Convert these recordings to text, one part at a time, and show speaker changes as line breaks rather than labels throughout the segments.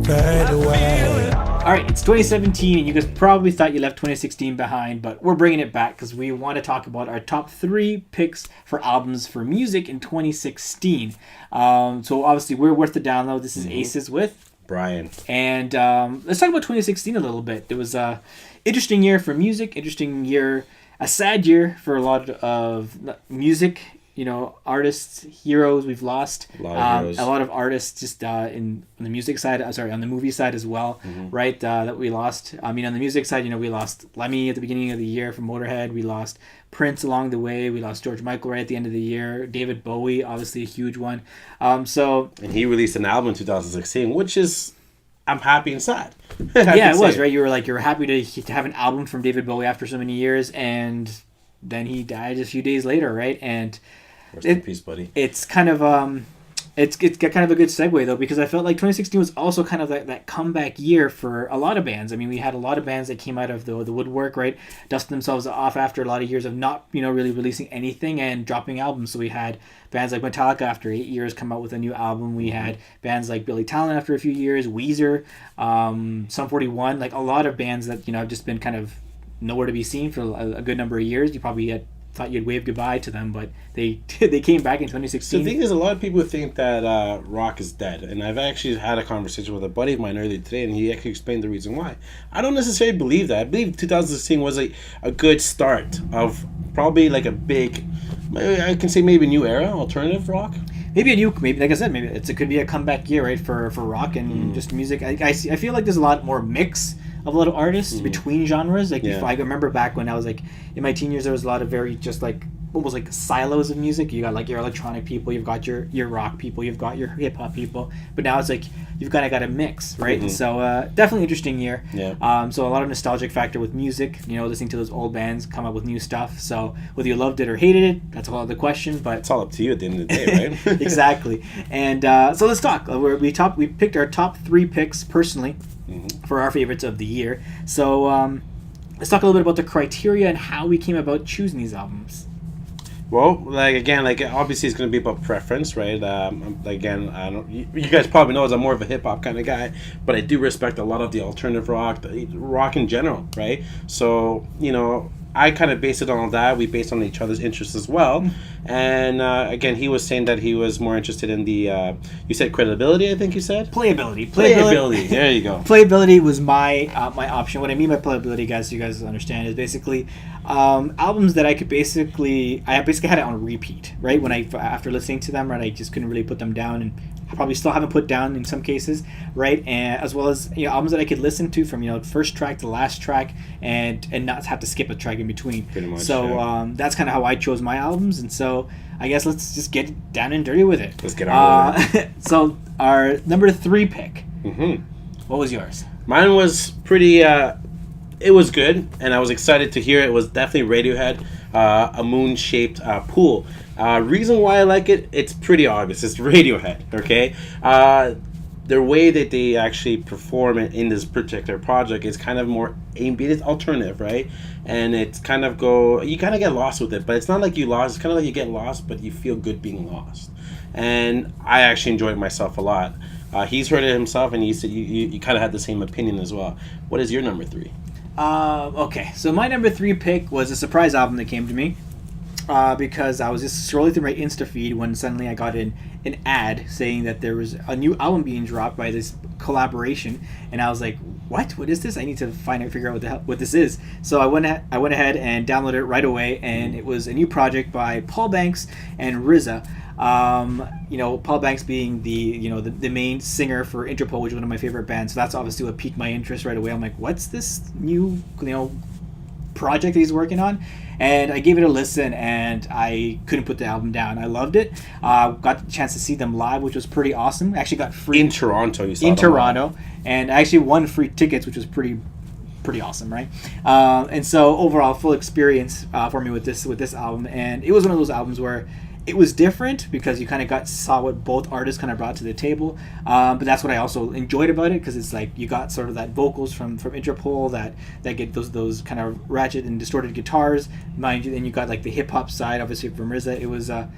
All right, it's 2017, and you guys probably thought you left 2016 behind, but we're bringing it back because we want to talk about our top 3 picks for albums for music in 2016. So obviously, we're worth the download. This is Aces with
Brian.
And let's talk about 2016 a little bit. It was a interesting year for music, interesting year, a sad year for a lot of music. Artists, heroes we've lost. A lot of artists just on the music side. On the movie side as well, right? That we lost. I mean, on the music side, we lost Lemmy at the beginning of the year from Motorhead. We lost Prince along the way. We lost George Michael right at the end of the year. David Bowie, obviously a huge one. And
he released an album in 2016, which is, I'm happy and sad.
Yeah, it was, right? You were happy to have an album from David Bowie after so many years, and then he died a few days later, right? And
rest in peace, buddy.
It's kind of it's kind of a good segue though, because I felt like 2016 was also kind of that comeback year for a lot of bands. I mean, we had a lot of bands that came out of the woodwork, right, dusting themselves off after a lot of years of not really releasing anything and dropping albums. So we had bands like Metallica after 8 years come out with a new album. We had bands like Billy Talent after a few years, Weezer, Sum 41, like a lot of bands that have just been kind of nowhere to be seen for a good number of years. You probably thought you'd wave goodbye to them, but they came back in 2016.
So the thing is, a lot of people think that rock is dead, and I've actually had a conversation with a buddy of mine earlier today, and he actually explained the reason why. I don't necessarily believe that. I believe 2016 was a good start of probably like a big, I can say maybe new era, alternative rock.
Maybe like I said, maybe it could be a comeback year, right, for rock and just music. I feel like there's a lot more mix of a lot of artists between genres. I remember back when I was like in my teen years, there was a lot of very just like almost like silos of music. You got like your electronic people, you've got your rock people, you've got your hip hop people, but now it's like you've kind of got a mix, right? And so definitely interesting year. So a lot of nostalgic factor with music, listening to those old bands come up with new stuff. So whether you loved it or hated it, that's a whole other question, but
it's all up to you at the end of the day, right?
Exactly. And so let's talk. We picked our top 3 picks personally for our favorites of the year. So let's talk a little bit about the criteria and how we came about choosing these albums.
Well, obviously it's going to be about preference, right? You guys probably know I'm more of a hip hop kind of guy, but I do respect a lot of the alternative rock, the rock in general, right? So, I kind of based it on that. We based on each other's interests as well. And again, he was saying that he was more interested in the, you said credibility, I think you said?
Playability.
There you go.
Playability was my option. What I mean by playability, guys, so you guys understand, is basically albums that I basically had it on repeat, right? When after listening to them, right, I just couldn't really put them down, and I probably still haven't put down in some cases, right? And as well as albums that I could listen to from first track to last track, and not have to skip a track in between.
Pretty much.
So that's kind of how I chose my albums, and so I guess let's just get down and dirty with it.
Let's get on with it.
So our number 3 pick. What was yours?
Mine was pretty. It was good, and I was excited to hear it. It was definitely Radiohead, a moon-shaped pool. Reason why I like it, it's pretty obvious. It's Radiohead, okay? The way that they actually perform it in this particular project is kind of more it's alternative, right? And it's kind of you kind of get lost with it, but it's not like you lost. It's kind of like you get lost, but you feel good being lost. And I actually enjoyed myself a lot. He's heard it himself, and he said you kind of had the same opinion as well. What is your number 3?
Okay, so my number 3 pick was a surprise album that came to me. Because I was just scrolling through my Insta feed when suddenly I got an ad saying that there was a new album being dropped by this collaboration, and I was like, "What is this? I need to figure out what this is." So I went ahead and downloaded it right away, and it was a new project by Paul Banks and RZA. Paul Banks being the main singer for Interpol, which is one of my favorite bands. So that's obviously what piqued my interest right away. I'm like, "What's this new project that he's working on?" And I gave it a listen, and I couldn't put the album down. I loved it. Got the chance to see them live, which was pretty awesome. I actually got free
in Toronto.
And I actually won free tickets, which was pretty awesome, right? And so overall, full experience for me with this album, and it was one of those albums where it was different because you kind of saw what both artists kind of brought to the table, but that's what I also enjoyed about it, because it's like you got sort of that vocals from Interpol that get those kind of ratchet and distorted guitars, mind you. Then you got like the hip hop side, obviously from RZA.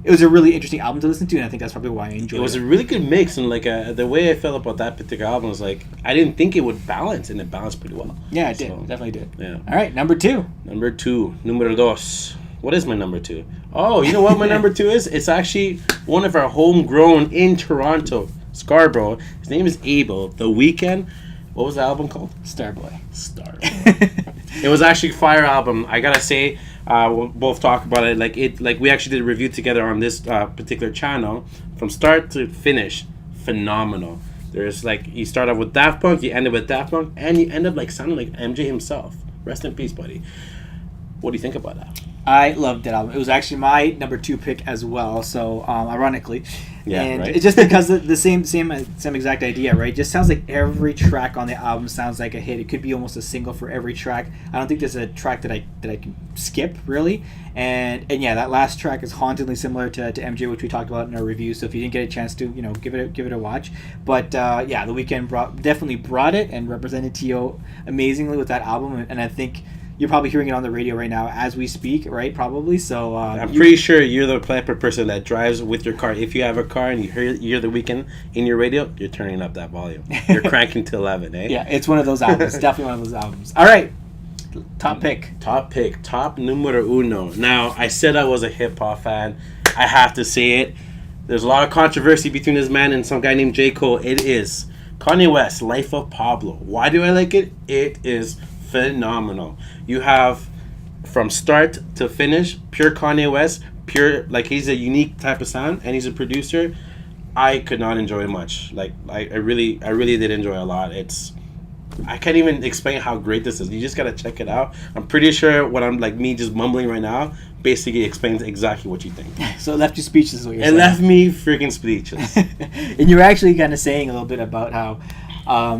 it was a really interesting album to listen to, and I think that's probably why I enjoyed it.
It was a really good mix, and like the way I felt about that particular album was like I didn't think it would balance, and it balanced pretty well.
Yeah, it did. It definitely did.
Yeah.
All right, number 2.
Number 2, numero dos. What is my number 2? Oh, you know what my number 2 is? It's actually one of our homegrown in Toronto, Scarborough. His name is Abel. The Weeknd. What was the album called?
Starboy.
It was actually a fire album. I gotta say, we'll both talk about it. Like we actually did a review together on this particular channel, from start to finish. Phenomenal. There's like you start off with Daft Punk, you end up with Daft Punk, and you end up like sounding like MJ himself. Rest in peace, buddy. What do you think about that?
I loved that album. It was actually my number 2 pick as well. So ironically,
Yeah,
and
right?
it's just because the same exact idea, right? It just sounds like every track on the album sounds like a hit. It could be almost a single for every track. I don't think there's a track that I can skip really. And yeah, that last track is hauntingly similar to MJ, which we talked about in our review. So if you didn't get a chance to, give it a watch. But yeah, The Weeknd definitely brought it and represented T.O. amazingly with that album, and I think you're probably hearing it on the radio right now as we speak, right? Probably. So
I'm pretty sure you're the type of person that drives with your car. If you have a car and you hear The Weeknd in your radio, you're turning up that volume. You're cranking to 11, eh?
Yeah, it's one of those albums. Definitely one of those albums. All right, top pick.
Top numero uno. Now, I said I was a hip hop fan. I have to say it. There's a lot of controversy between this man and some guy named J. Cole. It is Kanye West, Life of Pablo. Why do I like it? It is phenomenal. You have from start to finish pure Kanye West, pure, like, he's a unique type of sound, and he's a producer. I could not enjoy much. Like I really did enjoy a lot. I can't even explain how great this is. You just gotta check it out. I'm pretty sure what I'm like me just mumbling right now basically explains exactly what you think.
So it left you speechless is what you're
saying. It left me freaking speechless.
And you were actually kind of saying a little bit about how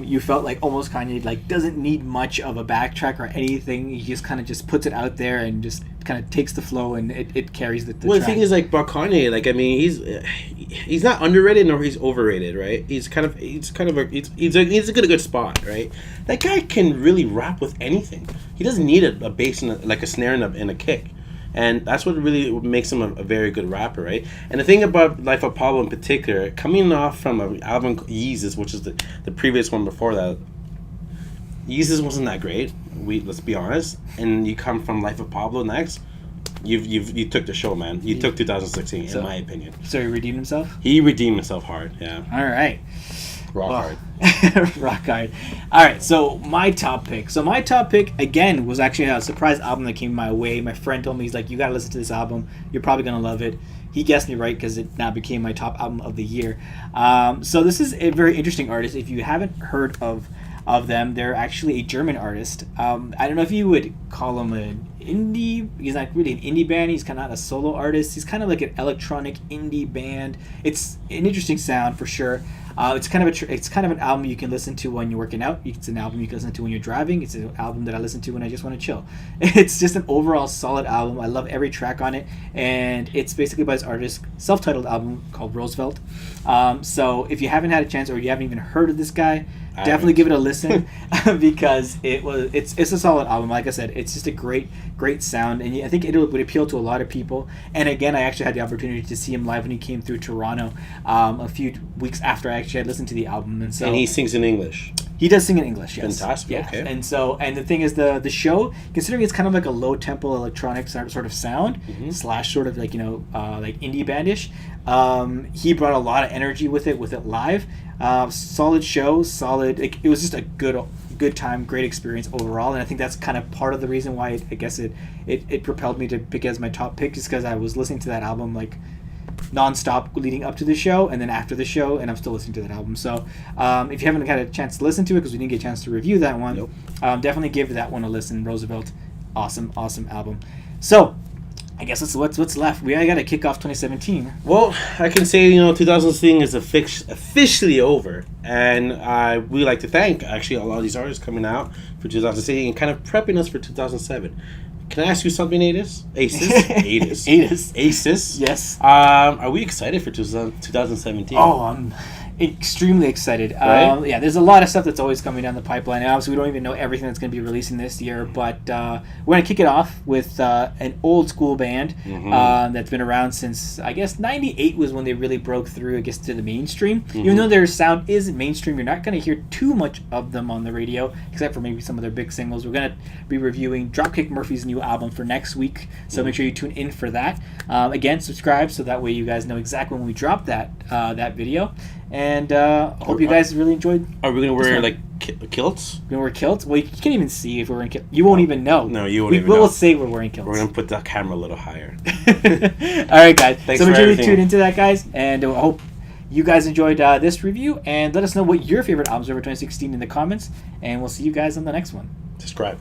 you felt like almost Kanye like doesn't need much of a backtrack or anything. He just kind of just puts it out there and just kind of takes the flow, and it carries the
well,
track.
The thing is, like, about Kanye, like, I mean, he's not underrated nor he's overrated, right? He's a good spot, right? That guy can really rap with anything. He doesn't need a bass and like a snare and a kick. And that's what really makes him a very good rapper, right? And the thing about Life of Pablo in particular, coming off from an album Yeezus, which is the previous one before that, Yeezus wasn't that great. Let's be honest. And you come from Life of Pablo next, you took the show, man. You took 2016, in my opinion.
So he redeemed himself?
He redeemed himself hard, yeah.
All right.
Rock
hard. Rock hard. All right, so my top pick. So my top pick, again, was actually a surprise album that came my way. My friend told me, he's like, you got to listen to this album. You're probably going to love it. He guessed me right because it now became my top album of the year. So this is a very interesting artist. If you haven't heard of them, they're actually a German artist. I don't know if you would call him an indie. He's not really an indie band. He's kind of not a solo artist. He's kind of like an electronic indie band. It's an interesting sound for sure. It's kind of an album you can listen to when you're working out. It's an album you can listen to when you're driving. It's an album that I listen to when I just want to chill. It's just an overall solid album. I love every track on it, and it's basically by this artist, self-titled album called Roosevelt. So if you haven't had a chance or you haven't even heard of this guy, definitely give it a listen because it's a solid album. Like I said, it's just a great sound, and I think it would appeal to a lot of people. And again, I actually had the opportunity to see him live when he came through Toronto a few weeks after I actually had listened to the album. And
he sings in English.
He does sing in English, yes.
Fantastic.
Yeah.
Okay.
And the thing is, the show, considering it's kind of like a low tempo electronic sort of sound / sort of like like indie bandish, he brought a lot of energy with it live. Solid show, solid. It was just a good time, great experience overall, and I think that's kind of part of the reason why I guess it propelled me to pick as my top pick, just because I was listening to that album like non-stop leading up to the show and then after the show, and I'm still listening to that album. So if you haven't had a chance to listen to it, because we didn't get a chance to review that one, definitely give that one a listen. Roosevelt, awesome album. So I guess what's left. We got to kick off 2017.
Well, I can say 2016 is officially over, and we like to thank actually a lot of these artists coming out for 2016 and kind of prepping us for 2007. Can I ask you something, Aces?
Aces.
Yes.
Are
we excited for 2017?
Oh, Extremely excited.
Right?
Yeah, there's a lot of stuff that's always coming down the pipeline. And obviously, we don't even know everything that's going to be releasing this year, but we're going to kick it off with an old school band that's been around since, I guess, 98 was when they really broke through, I guess, to the mainstream. Even though their sound is mainstream, you're not going to hear too much of them on the radio, except for maybe some of their big singles. We're going to be reviewing Dropkick Murphy's new album for next week, so make sure you tune in for that. Again, subscribe so that way you guys know exactly when we drop that video. And I hope you guys really enjoyed.
Are we going to wear, like, kilts?
We're going to wear kilts? Well, you can't even see if we're wearing kilts. You won't even know.
No, you won't even know.
We'll say we're wearing kilts.
We're going to put the camera a little higher.
All right, guys.
Thanks
so make
for
sure you
everything.
tune into that, guys. And I hope you guys enjoyed this review. And let us know what your favorite albums were for 2016 in the comments. And we'll see you guys on the next one.
Subscribe.